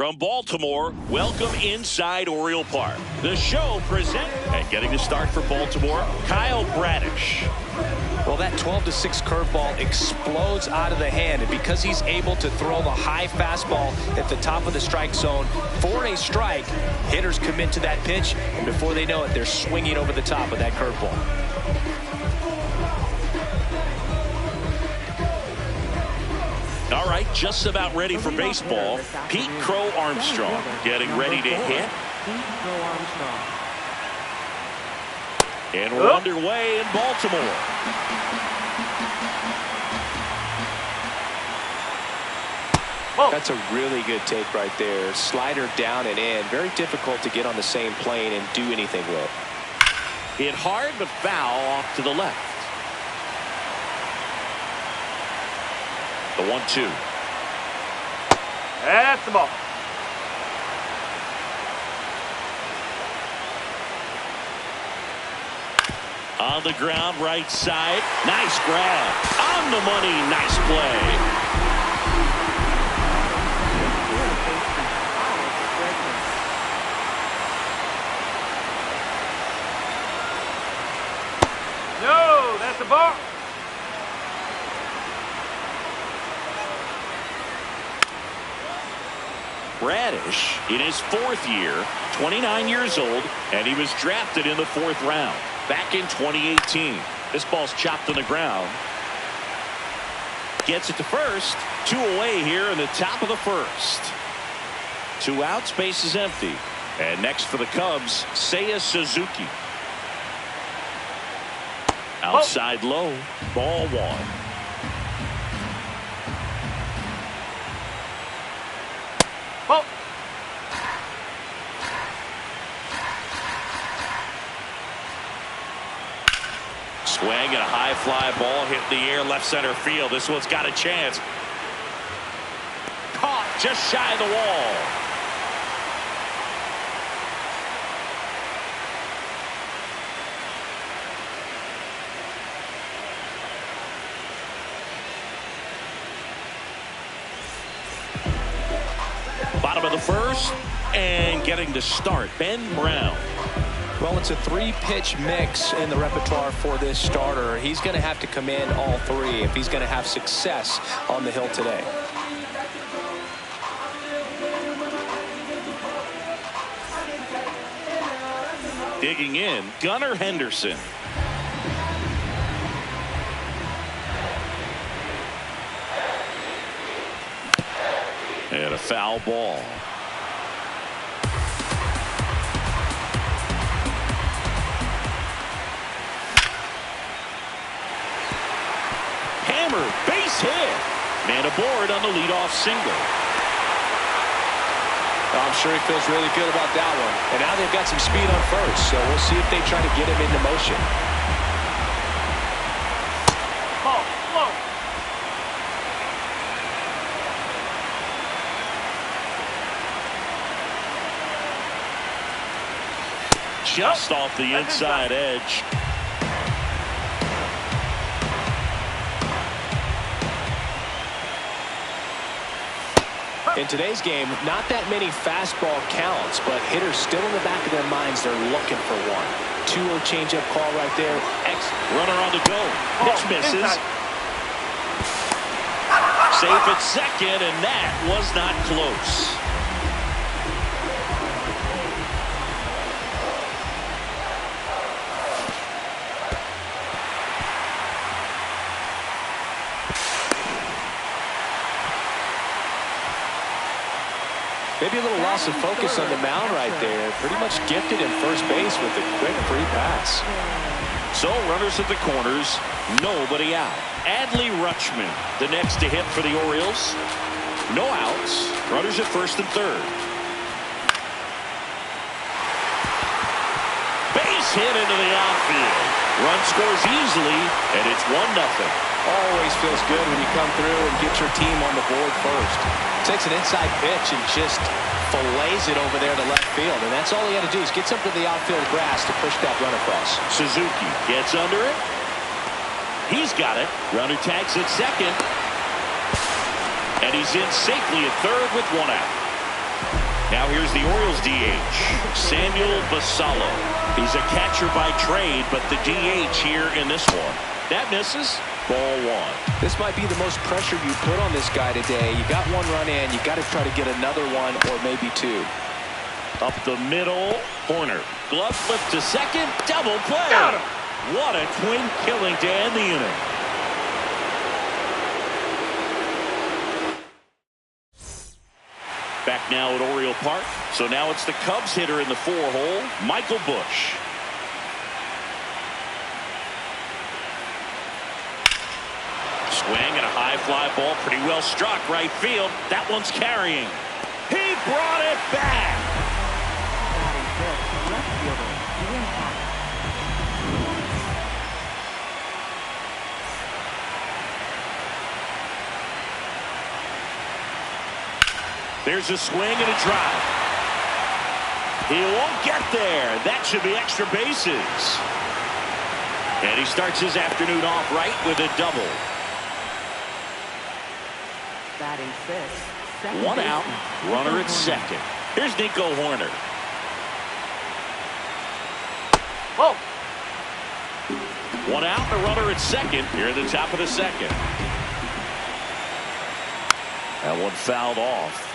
From Baltimore, welcome inside Oriole Park. The show presents, and getting the start for Baltimore, Kyle Bradish. Well, that 12-6 curveball explodes out of the hand, and because he's able to throw the high fastball at the top of the strike zone for a strike, hitters commit to that pitch, and before they know it, they're swinging over the top of that curveball. All right, just about ready for baseball. Pete Crow Armstrong getting ready to hit. And we're underway in Baltimore. That's a really good take right there. Slider down and in. Very difficult to get on the same plane and do anything with. Hit hard but foul off to the left. The 1-2. That's the ball. On the ground, right side. Nice grab. On the money. Nice play. No, that's the ball. Bradish in his fourth year, 29 years old, and he was drafted in the 4th round back in 2018. This ball's chopped on the ground. Gets it to first. 2 away here in the top of the 1st. 2 outs, base is empty. And next for the Cubs, Seiya Suzuki. Outside low, ball 1. Oh. Swing and a high fly ball hit in the air left center field. This one's got a chance. Caught just shy of the wall. Bottom of the 1st, and getting to start, Ben Brown. Well, it's a 3-pitch mix in the repertoire for this starter. He's going to have to command all 3 if he's going to have success on the hill today. Digging in, Gunnar Henderson. And a foul ball. Hammer, base hit. Man aboard on the leadoff single. I'm sure he feels really good about that one. And now they've got some speed on first, so we'll see if they try to get him into motion. Ball, slow. Just off the inside edge. In today's game, not that many fastball counts, but hitters still in the back of their minds, they're looking for one. 2-0 changeup call right there. Runner on the go. Pitch misses. Safe at second, and that was not close. Maybe a little loss of focus on the mound right there. Pretty much gifted in first base with a quick free pass. So runners at the corners, nobody out. Adley Rutschman, the next to hit for the Orioles. No outs. Runners at first and third. Base hit into the outfield. Run scores easily, and it's 1-0. Always feels good when you come through and get your team on the board first. Takes an inside pitch and just fillets it over there to left field. And that's all he had to do is get something to the outfield grass to push that run across. Suzuki gets under it. He's got it. Runner tags at second. And he's in safely at third with 1 out. Now here's the Orioles DH, Samuel Basallo. He's a catcher by trade, but the DH here in this one. That misses. Ball one. This might be the most pressure you put on this guy today. You got one run in. You got to try to get another one or maybe two. Up the middle, Horner. Glove flip to second. Double play. Got him. What a twin killing to end the inning. Back now at Oriole Park. So now it's the Cubs hitter in the 4-hole, Michael Busch. Swing and a high fly ball, pretty well struck right field. That one's carrying. He brought it back. There's a swing and a drive. He won't get there. That should be extra bases. And he starts his afternoon off right with a double. Batting fifth. One out, runner at second. Here's Nico Horner. Whoa. One out, the runner at second here at the top of the second. That one fouled off.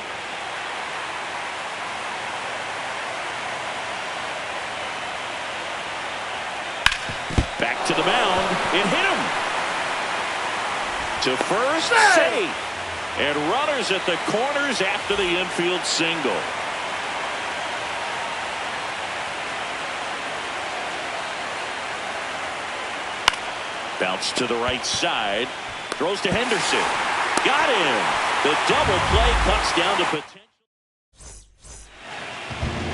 Back to the mound. It hit him. To first, safe. And runners at the corners after the infield single. Bounce to the right side. Throws to Henderson. Got him. The double play cuts down to potential.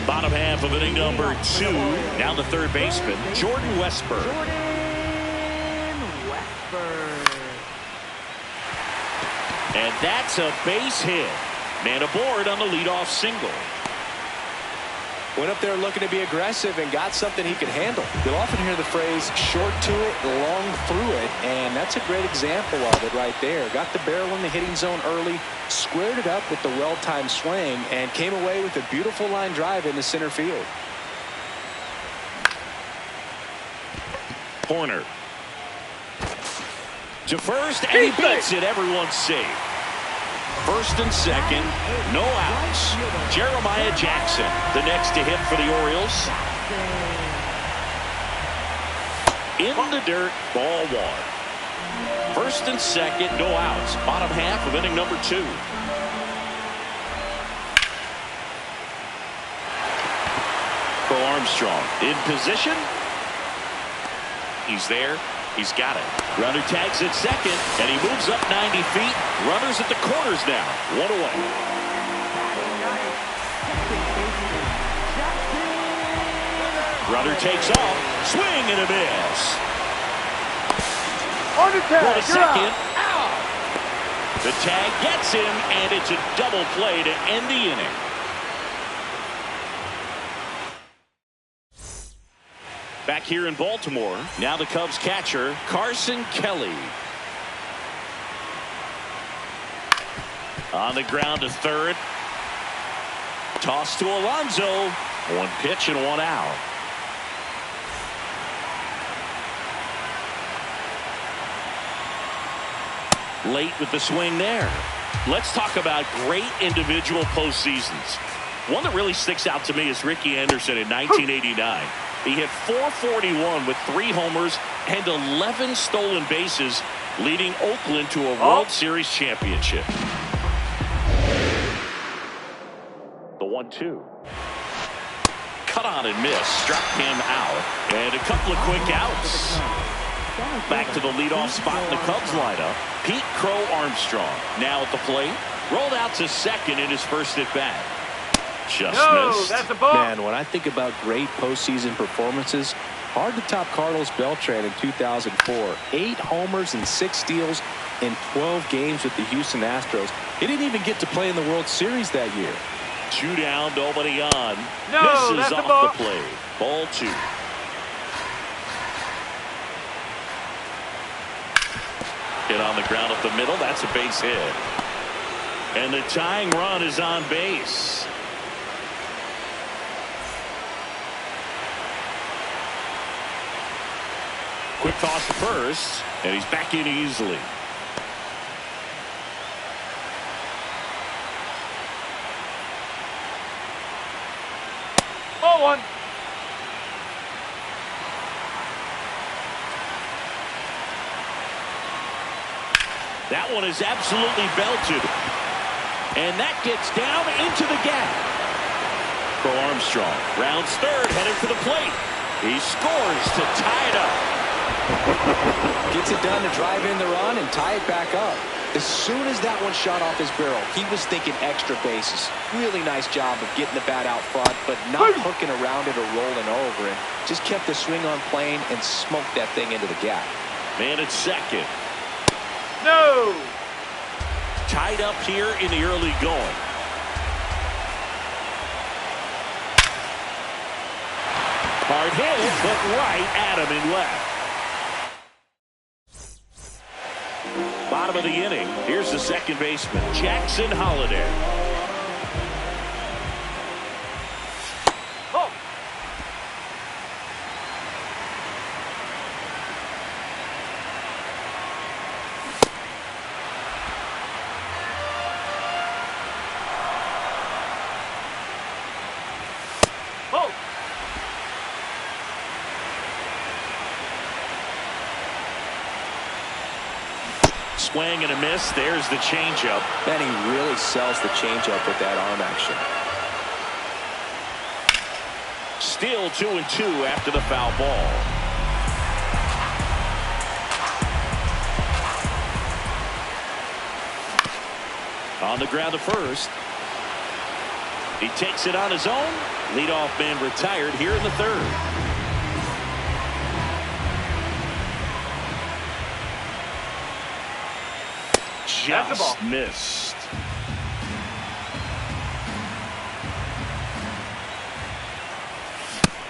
Bottom half of inning number 2. Now the third baseman, Jordan Westburg. And that's a base hit. Man aboard on the leadoff single. Went up there looking to be aggressive and got something he could handle. You'll often hear the phrase short to it, long through it, and that's a great example of it right there. Got the barrel in the hitting zone early, squared it up with the well-timed swing, and came away with a beautiful line drive into center field. Horner. To first, and he beats it. Everyone's safe. First and second, no outs. Jeremiah Jackson, the next to hit for the Orioles. In the dirt, ball one. First and second, no outs. Bottom half of inning number 2. Bo Armstrong in position. He's there. He's got it. Runner tags at second, and he moves up 90 feet. Runners at the corners now. One away. Runner takes off. Swing and a miss. On the tag. For a second. Out. The tag gets him, and it's a double play to end the inning. Back here in Baltimore, now the Cubs catcher, Carson Kelly. On the ground to third. Toss to Alonso. One pitch and one out. Late with the swing there. Let's talk about great individual postseasons. One that really sticks out to me is Ricky Henderson in 1989. He hit .441 with 3 homers and 11 stolen bases, leading Oakland to a World Series championship. The 1-2. Cut on and miss. Struck him out. And a couple of quick outs. Back to the leadoff spot in the Cubs lineup. Pete Crow Armstrong now at the plate. Rolled out to second in his first at bat. Just missed. That's a ball. Man, when I think about great postseason performances, hard to top Carlos Beltran in 2004. 8 homers and 6 steals in 12 games with the Houston Astros. He didn't even get to play in the World Series that year. 2 down, nobody on. No, misses that's a off ball. the play. Ball 2. Hit on the ground up the middle. That's a base hit. And the tying run is on base. quick toss to first, and he's back in easily. Ball one. That one is absolutely belted. And that gets down into the gap. For Armstrong, rounds third, headed for the plate. He scores to tie it up. Gets it done to drive in the run and tie it back up. As soon as that one shot off his barrel, he was thinking extra bases. Really nice job of getting the bat out front, but not hooking around it or rolling over it. Just kept the swing on plane and smoked that thing into the gap. Man at second. No. Tied up here in the early going. Hard hit, but right at him in left. Bottom of the inning. Here's the second baseman, Jackson Holliday. Oh. Oh. Swing and a miss. There's the changeup. Man, he really sells the changeup with that arm action. Still 2-2 after the foul ball. On the ground to first. He takes it on his own. Leadoff man retired here in the third. Just missed.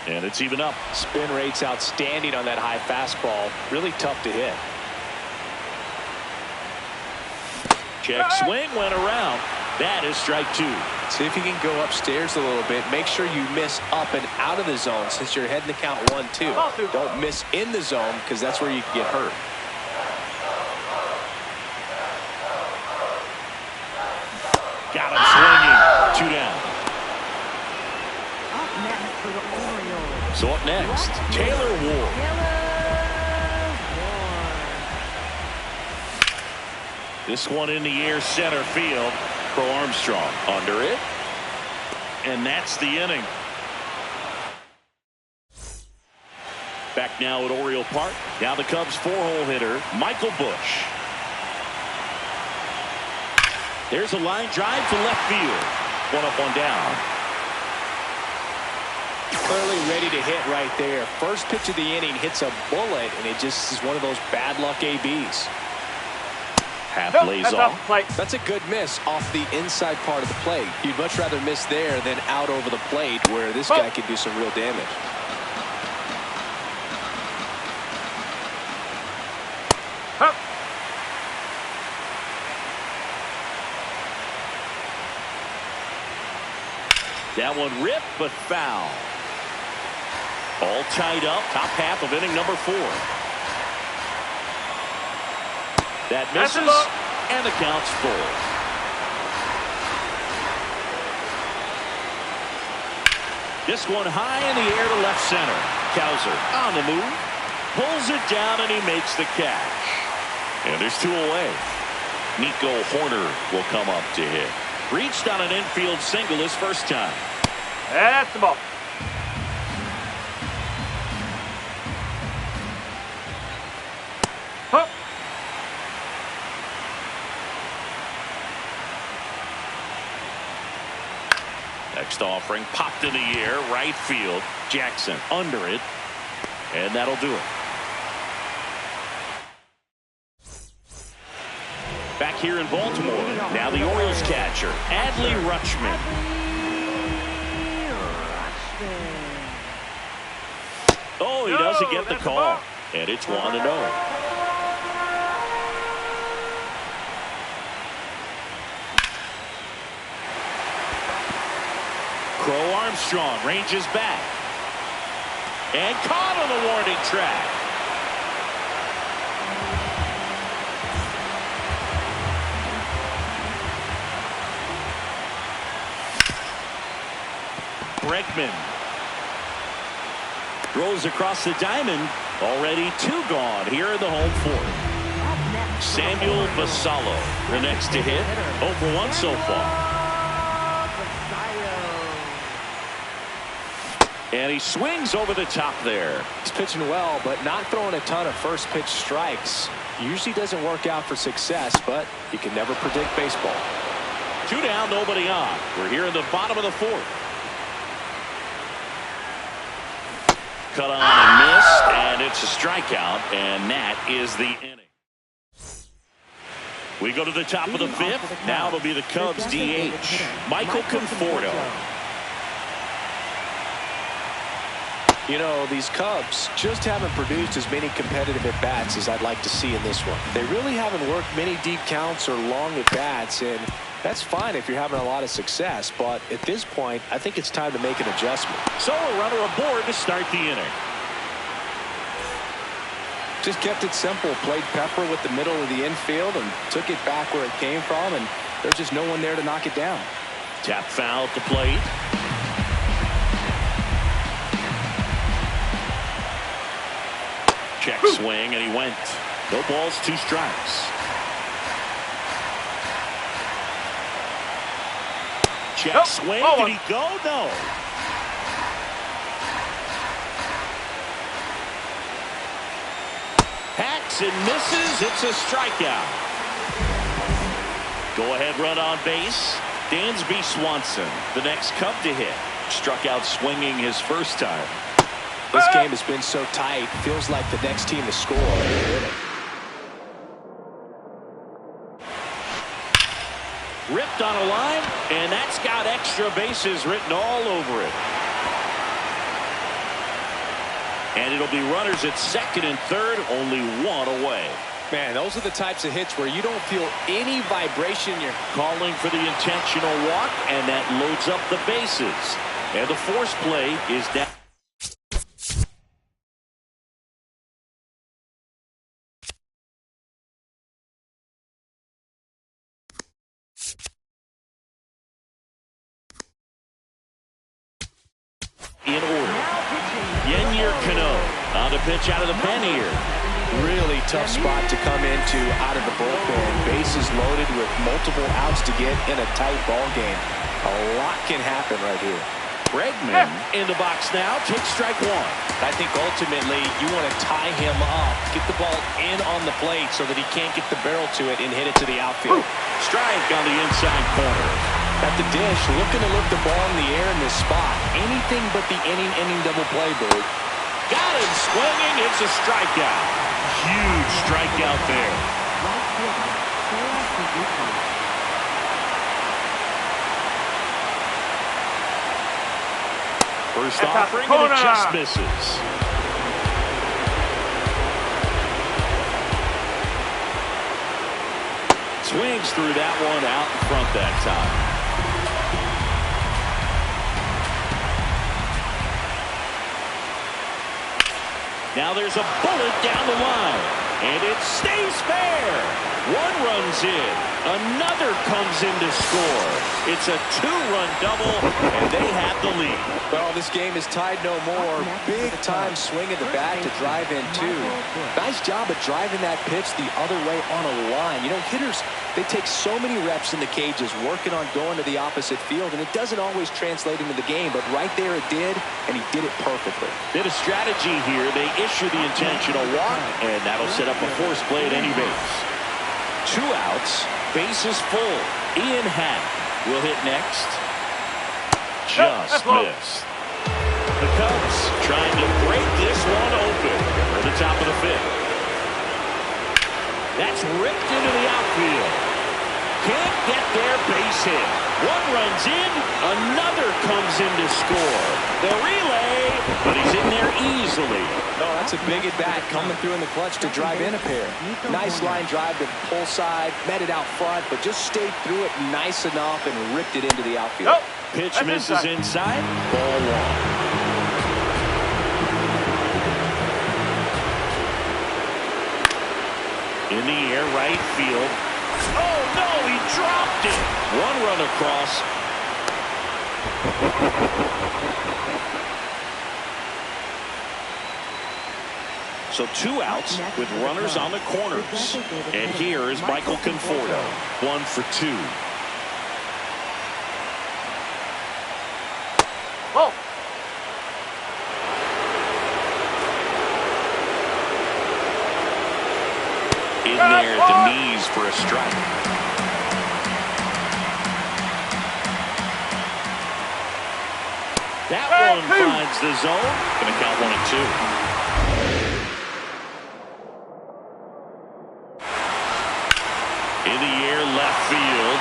And it's even up. Spin rate's outstanding on that high fastball. Really tough to hit. Check swing, went around. That is strike two. See if you can go upstairs a little bit. Make sure you miss up and out of the zone since you're heading to count 1-2. Don't miss in the zone because that's where you can get hurt. Got him swinging. 2 down. Up next for the Orioles. So up next, Taylor Ward. This one in the air, center field. For Armstrong. Under it. And that's the inning. Back now at Oriole Park. Now the Cubs 4-hole hitter, Michael Busch. There's a line drive to left field. 1 up, 1 down. Clearly ready to hit right there. First pitch of the inning hits a bullet, and it just is one of those bad luck ABs. Half Nope, lays that's off. off the plate. That's a good miss off the inside part of the plate. You'd much rather miss there than out over the plate where this guy could do some real damage. Huh. That one ripped but foul. All tied up. Top half of inning number 4. That misses, and the count's full. This one high in the air to left center. Cowser on the move. Pulls it down, and he makes the catch. And there's 2 away. Nico Horner will come up to hit. Reached on an infield single his first time. That's the ball. Huh. Next offering popped in the air, right field. Jackson under it, and that'll do it. Back here in Baltimore, now the Orioles catcher, Adley Rutschman. Oh, he doesn't get the call, and it's 1-0. Crow Armstrong ranges back and caught on the warning track. Bregman throws across the diamond. Already 2 gone here in the home fourth. Samuel Vasallo, the next to hit. 0 for 1 so far. And he swings over the top there. He's pitching well, but not throwing a ton of first pitch strikes. Usually doesn't work out for success, but you can never predict baseball. 2 down, nobody on. We're here in the bottom of the fourth. Cut on and missed, and it's a strikeout, and that is the inning. We go to the top of the fifth. Now it'll be the Cubs DH, Michael Conforto. You know, these Cubs just haven't produced as many competitive at-bats as I'd like to see in this one. They really haven't worked many deep counts or long at-bats, and that's fine if you're having a lot of success, but at this point, I think it's time to make an adjustment. So a runner aboard to start the inning. Just kept it simple, played pepper with the middle of the infield and took it back where it came from, and there's just no one there to knock it down. Tap foul at the plate. Check swing, and he went. No balls, 2 strikes. Check swing. Did he go? No. Hacks and misses. It's a strikeout. Go ahead run on base. Dansby Swanson, the next Cub to hit. Struck out swinging his first time. This game has been so tight. Feels like the next team to score. Ripped on a line, and that's got extra bases written all over it. And it'll be runners at second and third, only 1 away. Man, those are the types of hits where you don't feel any vibration. You're calling for the intentional walk, and that loads up the bases. And the force play is down. In order. Yennier Cano on the pitch out of the pen here. Really tough spot to come into out of the bullpen. Bases loaded with multiple outs to get in a tight ball game. A lot can happen right here. Bregman in the box now. Takes strike 1. I think ultimately you want to tie him up, get the ball in on the plate so that he can't get the barrel to it and hit it to the outfield. Strike on the inside corner. At the dish, looking to lift the ball in the air in this spot. Anything but the inning double play, Boo. Got him swinging. It's a strikeout. Huge strikeout there. First offering, and it just misses. Swings through that one out in front that time. Now there's a bullet down the line, and it stays fair. 1 runs in, another comes in to score. It's a 2-run double, and they have the lead. Well, this game is tied no more. Big time swing at the bat to drive in 2. Nice job of driving that pitch the other way on a line. You know, hitters, they take so many reps in the cages working on going to the opposite field, and it doesn't always translate into the game, but right there it did, and he did it perfectly. Bit of strategy here. They issue the intentional walk, and that'll set up a force play at any base. 2 outs, bases full. Ian Happ will hit next. Just missed. The Cubs trying to break this one open at the top of the 5th. That's ripped into the outfield. Can't get their base hit. 1 runs in, another comes in to score. The relay, but he's in there easily. Oh, that's a big at-bat coming through in the clutch to drive in a pair. Nice line drive to the pull side, met it out front, but just stayed through it nice enough and ripped it into the outfield. Pitch misses inside. Ball 1. In the air, right field. Oh, no, he dropped it. 1 run across. So 2 outs with runners on the corners. And here is Michael Conforto, 1 for 2. Oh. In there at the knees for a strike. That one finds the zone. Going to count 1 and 2. In the air, left field.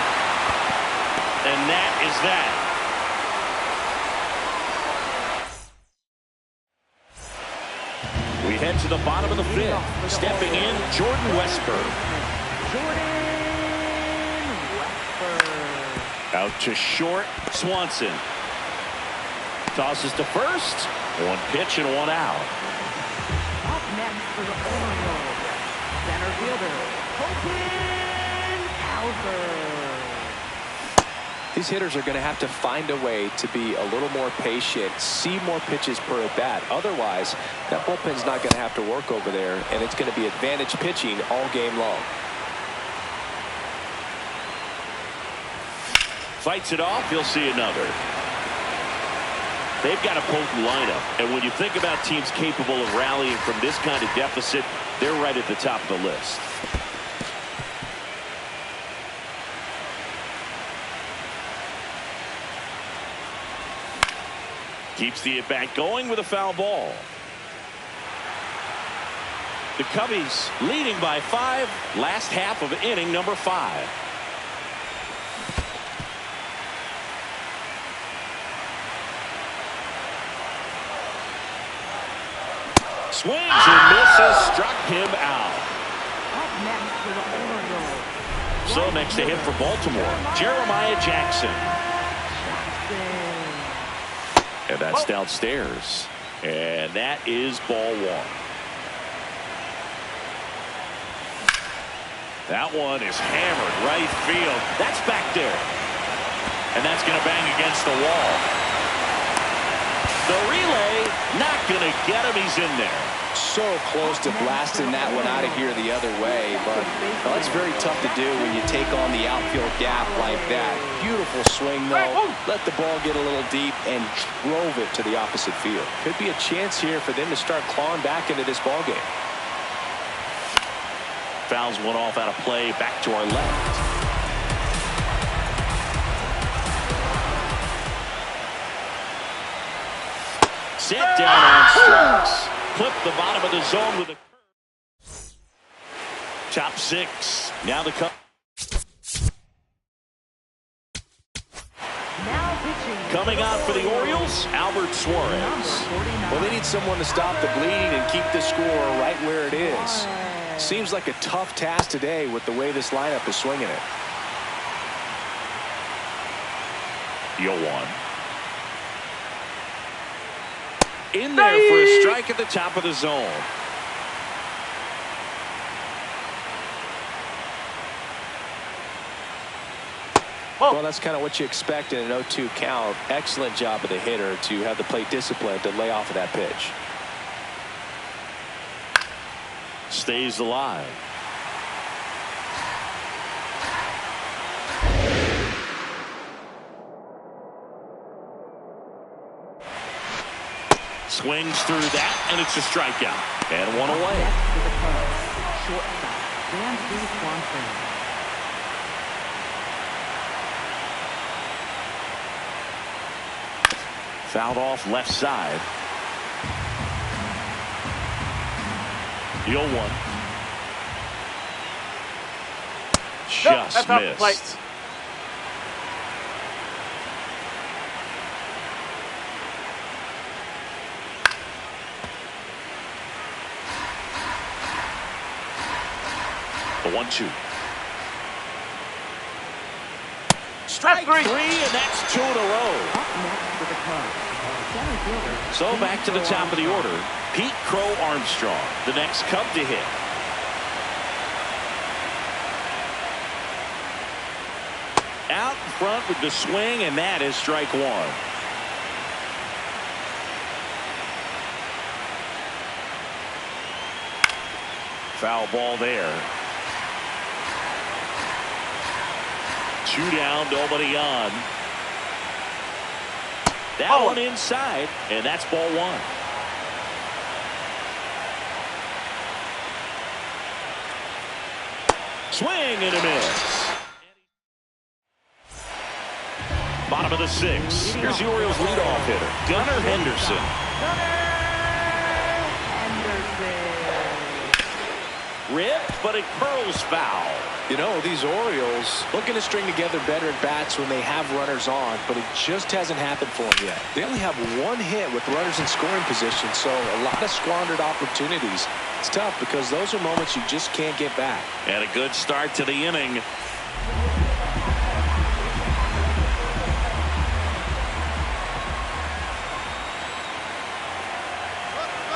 And that is that. We head to the bottom of the 5th. Stepping in, Jordan Westburg. Out to short, Swanson. Tosses to first. 1 pitch and 1 out. Up next for the Orioles, center fielder, Colton Cowser. These hitters are going to have to find a way to be a little more patient, see more pitches per at bat. Otherwise, that bullpen's not going to have to work over there, and it's going to be advantage pitching all game long. Fights it off. He'll see another. They've got a potent lineup, and when you think about teams capable of rallying from this kind of deficit, they're right at the top of the list. Keeps the at-bat going with a foul ball. The Cubbies leading by 5, last half of inning number 5. Swings and misses, struck him out. Up next for the Orioles. So next to hit for Baltimore, Jeremiah Jackson. And that's downstairs. And that is ball 1. That one is hammered right field. That's back there. And that's going to bang against the wall. The relay not going to get him. He's in there. So close to blasting that one out of here the other way, but that's very tough to do when you take on the outfield gap like that. Beautiful swing, though. Let the ball get a little deep and drove it to the opposite field. Could be a chance here for them to start clawing back into this ball game. Fouls one off out of play, back to our left. Set down on strikes. Clip the bottom of the zone with a top 6. Now the Cubs. Coming out for the Orioles, Albert Suarez. Well, they need someone to stop the bleeding and keep the score right where it is. Seems like a tough task today with the way this lineup is swinging it. 0-1. In there for a strike at the top of the zone. Well, that's kind of what you expect in an 0-2 count. Excellent job of the hitter to have the plate discipline to lay off of that pitch. Stays alive. Swings through that, and it's a strikeout. And 1 away. Fouled off left side. 0-1. Just missed. The 1-2. Strike 3, and that's 2 in a row. So back to the top of the order. Pete Crow Armstrong, the next Cub to hit. Out in front with the swing, and that is strike 1. Foul ball there. 2 down, nobody on. That one inside, and that's ball 1. Swing and a miss. Bottom of the 6th. Here's the Orioles leadoff hitter, Gunnar Henderson. Ripped, but it curls foul. You know, these Orioles looking to string together better at bats when they have runners on, but it just hasn't happened for them yet. They only have 1 hit with runners in scoring position, so a lot of squandered opportunities. It's tough because those are moments you just can't get back. And a good start to the inning.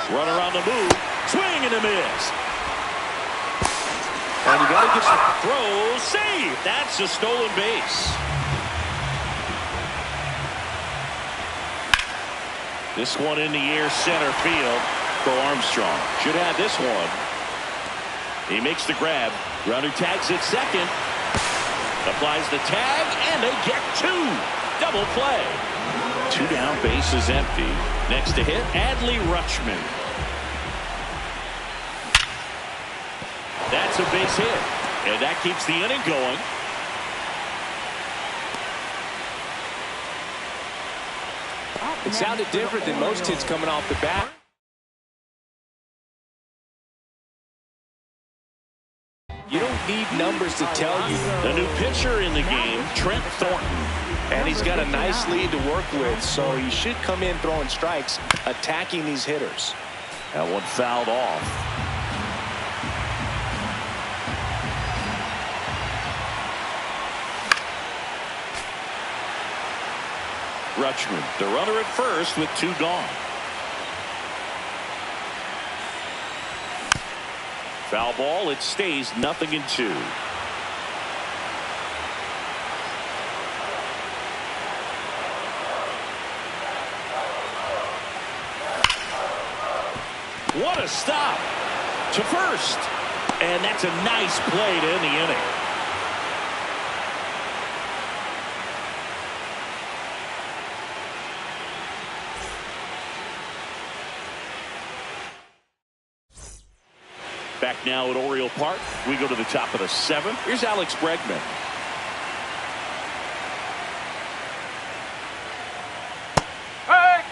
Runner on the move. Swing and a miss. And you got to get some throw. Save. That's a stolen base. This one in the air, center field for Armstrong. Should have this one. He makes the grab. Runner tags at second. Applies the tag, and they get 2. Double play. 2 down, base is empty. Next to hit, Adley Rutschman. That's a base hit, and that keeps the inning going. It sounded different than most hits coming off the bat. You don't need numbers to tell you. The new pitcher in the game, Trent Thornton. And he's got a nice lead to work with, so he should come in throwing strikes, attacking these hitters. That one fouled off. Rutschman, the runner at first with 2 gone. Foul ball, it stays 0-2. What a stop to first, and that's a nice play to end the inning. Back now at Oriole Park. We go to the top of the 7th. Here's Alex Bregman. Hey!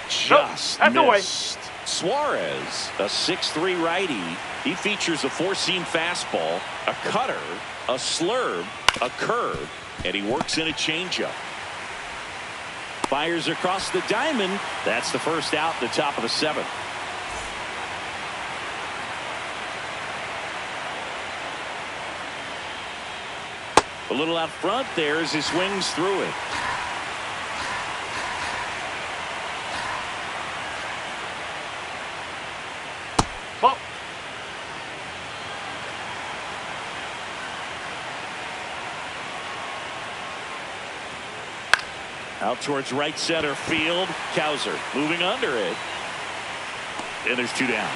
Just That's the way. missed. Suarez, a 6'3" righty. He features a 4-seam fastball, a cutter, a slurve, a curve, and he works in a changeup. Fires across the diamond. That's the first out, the top of the 7th. A little out front there as he swings through it. Ball. Out towards right center field. Cowser moving under it. And there's 2 down.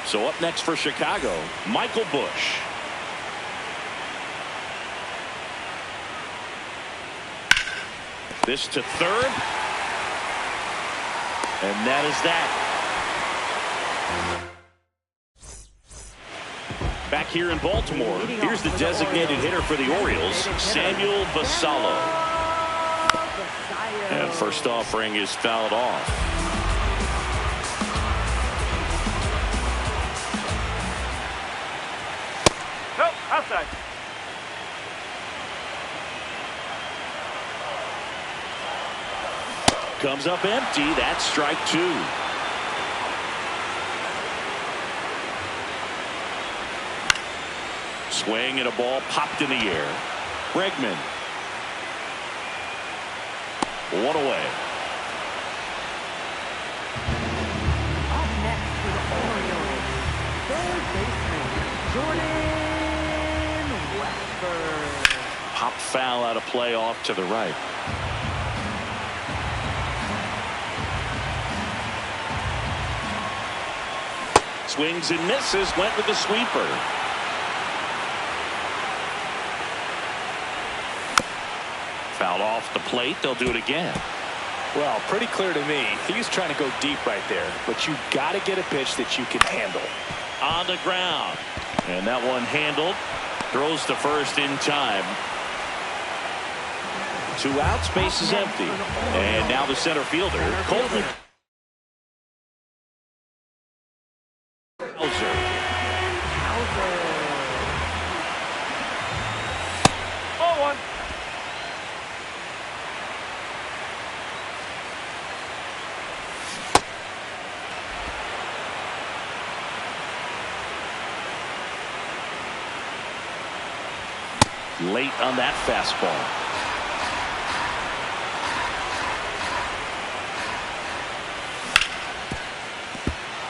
So up next for Chicago, Michael Busch. This to third. And that is that. Back here in Baltimore, here's the designated hitter for the Orioles, Samuel Basallo. And first offering is fouled off. Nope, outside. Comes up empty. That's strike 2. Swing and a ball popped in the air. Bregman. 1 away. Up next for the Orioles, third baseman, Jordan Westburg. Pop foul out of play off to the right. Swings and misses. Went with the sweeper. Fouled off the plate. They'll do it again. Well, pretty clear to me. He's trying to go deep right there. But you got to get a pitch that you can handle. On the ground. And that one handled. Throws to first in time. 2 outs. Base is empty. And now the center fielder, Colton. Ball 1. Late on that fastball.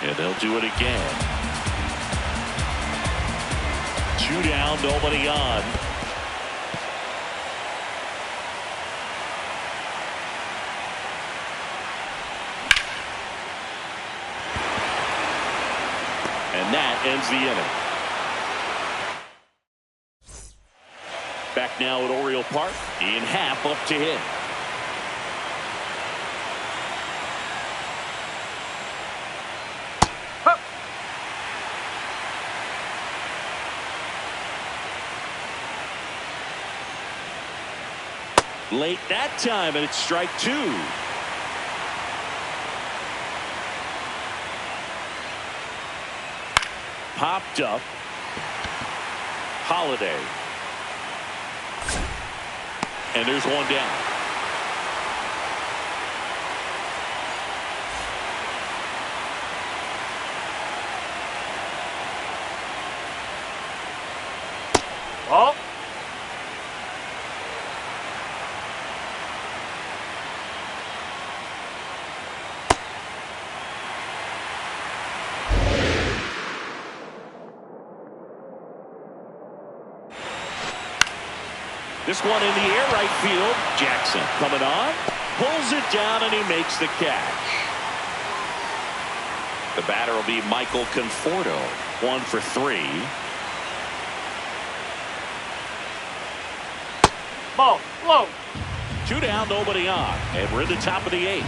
And they'll do it again. 2 down, nobody on. And that ends the inning. Back now at Oriole Park. In half up to hit. Late that time, and it's strike 2. Popped up. Holiday. And there's one down. Ball. This one in the air, right field. Jackson coming on, pulls it down, and he makes the catch. The batter will be Michael Conforto, 1 for 3. Ball. Low. 2 down, nobody on, and we're in the top of the 8th.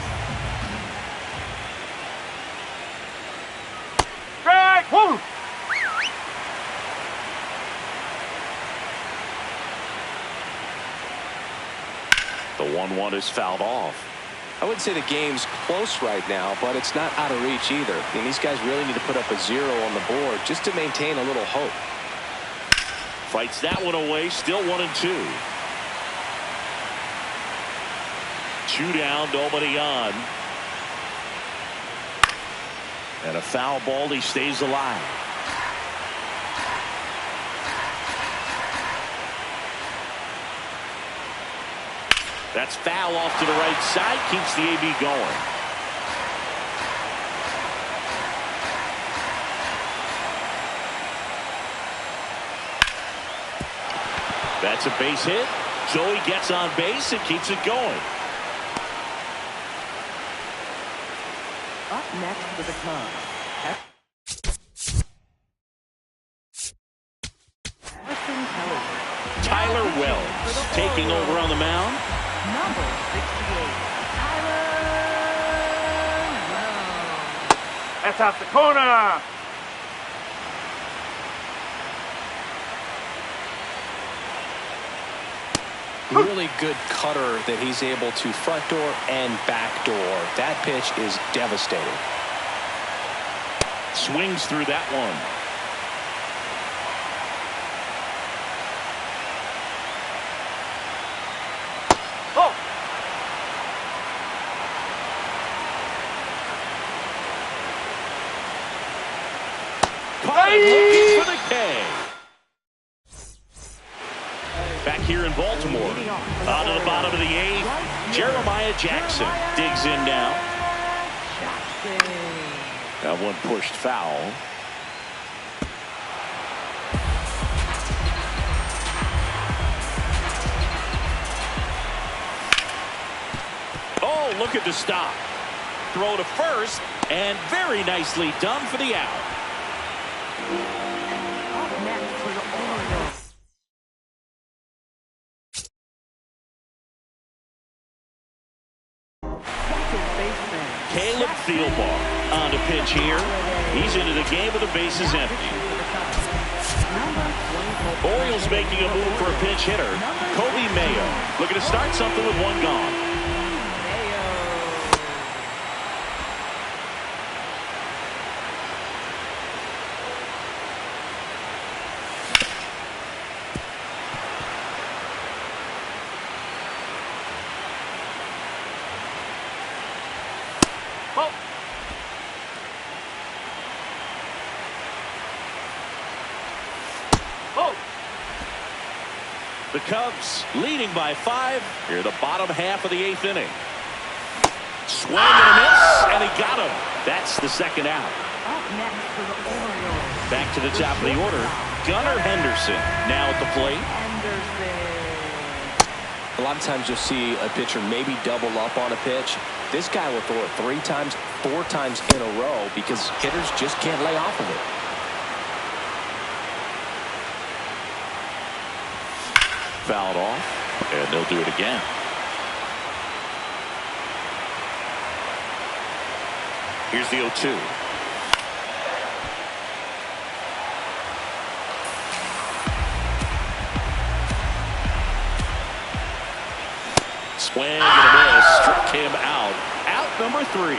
Strike. Woo. The 1-1 is fouled off. I would say the game's close right now, but it's not out of reach either. I mean, these guys really need to put up a 0 on the board just to maintain a little hope. Fights that one away, still 1-2. 2 down, nobody on. And a foul ball, he stays alive. That's foul off to the right side, keeps the AB going. That's a base hit. Joey gets on base and keeps it going. Up next for the Cubs. Tyler Wells taking over on the mound. Number 68, Tyler Wells. That's out the corner. Really good cutter that he's able to front door and back door. That pitch is devastating. Swings through that one. Oh. Caught him looking for the K. Back here in Baltimore. On to the bottom of the 8th. Jeremiah Jackson digs in now. That one pushed foul. Oh, looking to stop. Throw to first, and very nicely done for the out. Up next for the Orioles. Second baseman. Caleb Thielbar on the pitch here. He's into the game with the bases empty. Orioles making a move for a pinch hitter. Kobe Mayo looking to start something with one gone. Ball. Ball. The Cubs leading by 5 here, the bottom half of the 8th inning. Swing and a miss, and he got him. That's the second out. Up next for the Orioles. Back to the top of the order, Gunnar Henderson now at the plate. Henderson. A lot of times you'll see a pitcher maybe double up on a pitch. This guy will throw it 3 times, 4 times in a row because hitters just can't lay off of it. Fouled off, and they'll do it again. Here's the 0-2. Swing and a miss, struck him out. Out number 3.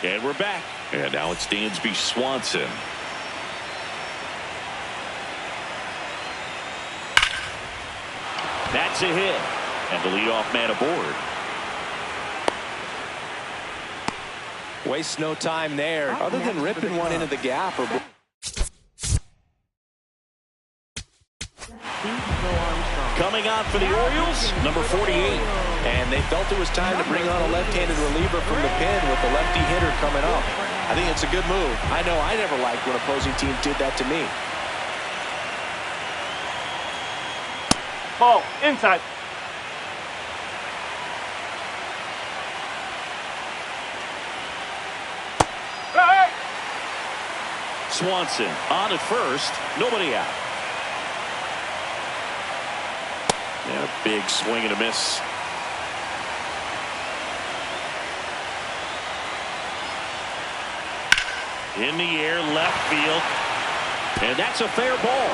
And we're back. And now it's Dansby Swanson. That's a hit. And the leadoff man aboard. Waste no time there. Other than ripping one into the gap. Or Coming on for the Orioles, number 48. And they felt it was time to bring on a left-handed reliever from the pen with the lefty hitter coming up. I think it's a good move. I know I never liked when opposing teams did that to me. Ball. Inside. Hey! Swanson on at first, nobody out. And a big swing and a miss. In the air, left field. And that's a fair ball.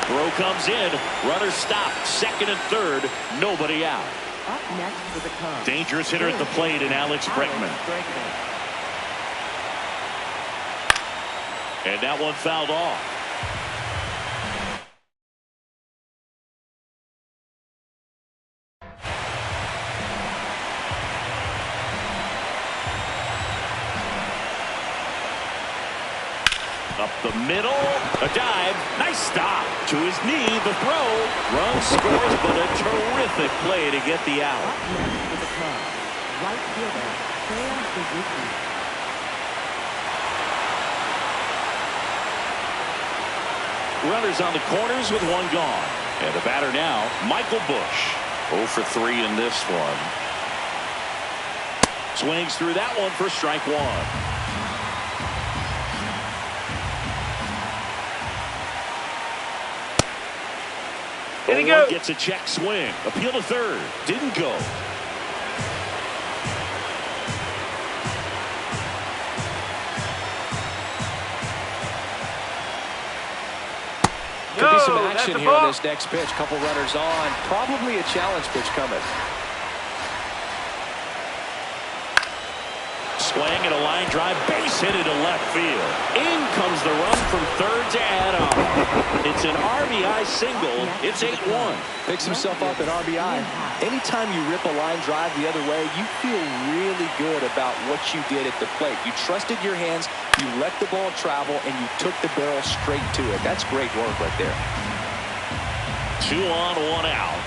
Throw comes in. Runner stopped. Second and third. Nobody out. Up next for the Cubs. Dangerous hitter at the plate in Alex Bregman. And that one fouled off. Up the middle, a dive, nice stop. To his knee, the throw. Run scores, but a terrific play to get the out. Up next for the Cubs. Right fielder, Sam Suzuki. Runners on the corners with one gone. And the batter now, Michael Bush. 0 for 3 in this one. Swings through that one for strike 1. Here he goes. Gets a check swing. Appeal to third. Didn't go. Could be some action here on this next pitch. Couple runners on. Probably a challenge pitch coming. Swing and a line drive, base hit into left field. In comes the run from third to add on. It's an RBI single. It's 8-1. Picks himself up at RBI. Anytime you rip a line drive the other way, you feel really good about what you did at the plate. You trusted your hands, you let the ball travel, and you took the barrel straight to it. That's great work right there. 2 on, 1 out.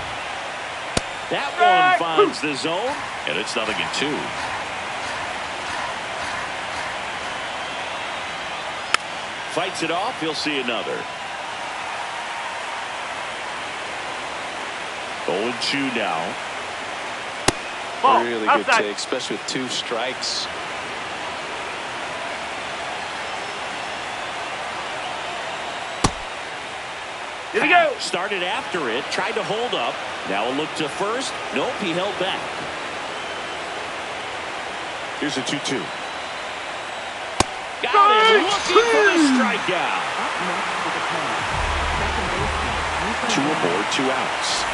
That one finds the zone, and it's 0-2. Fights it off. He'll see another. 0-2 now. Ball. Really good Outside. take, especially with 2 strikes. Here we go. Started after it, tried to hold up. Now a look to first. Nope, he held back. Here's a 2-2. Got him looking for the strikeout. Up next with a club. Second baseman. 2 aboard, 2 outs.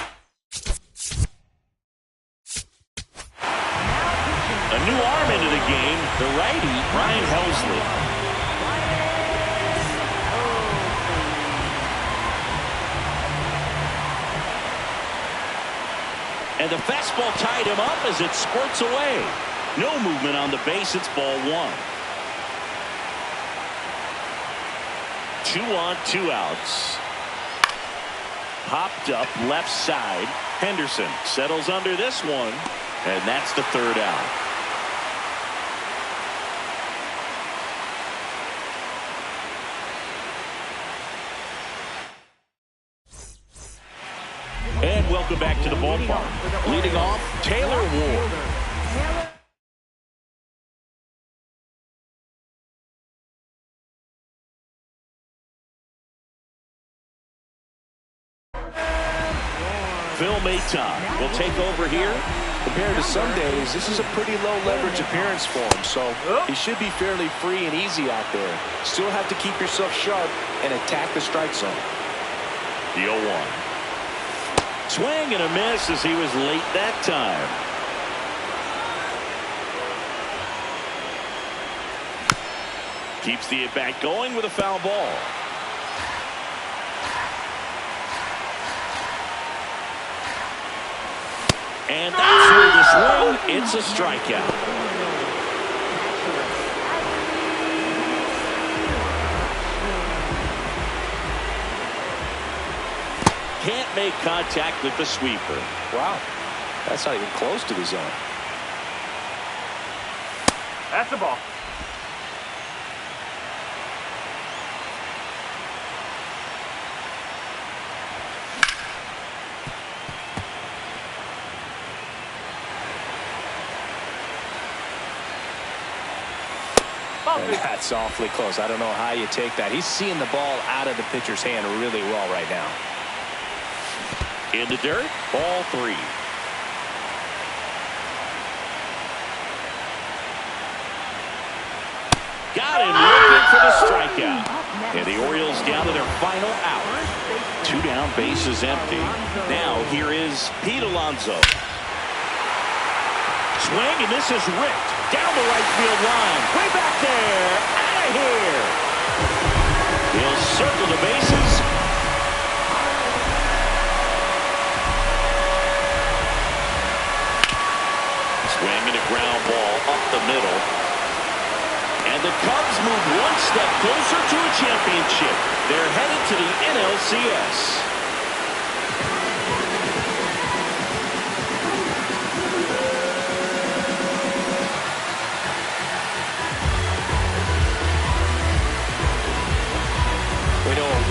A new arm into the game, the righty, Ryan Helsley. And the fastball tied him up as it squirts away. No movement on the base. It's ball 1. 2 on, 2 outs. Popped up left side. Henderson settles under this one. And that's the 3rd out. And welcome back to the ballpark. Leading off, Taylor Ward. Phil Maton will take over here. Compared to some days, this is a pretty low leverage appearance for him, so he should be fairly free and easy out there. Still have to keep yourself sharp and attack the strike zone. The 0-1. Swing and a miss as he was late that time. Keeps the at-bat going with a foul ball. And that's through the swing. It's a strikeout. Can't make contact with the sweeper. Wow, that's not even close to the zone. That's the ball. And that's awfully close. I don't know how you take that. He's seeing the ball out of the pitcher's hand really well right now. In the dirt, ball 3. Got him looking for the strikeout. And the Orioles down to their final out. 2 down, bases empty. Now here is Pete Alonso. Swing, and this is ripped down the right field line. Way back there. Out of here. He'll circle the bases. Swing and a ground ball up the middle. And the Cubs move 1 step closer to a championship. They're headed to the NLCS.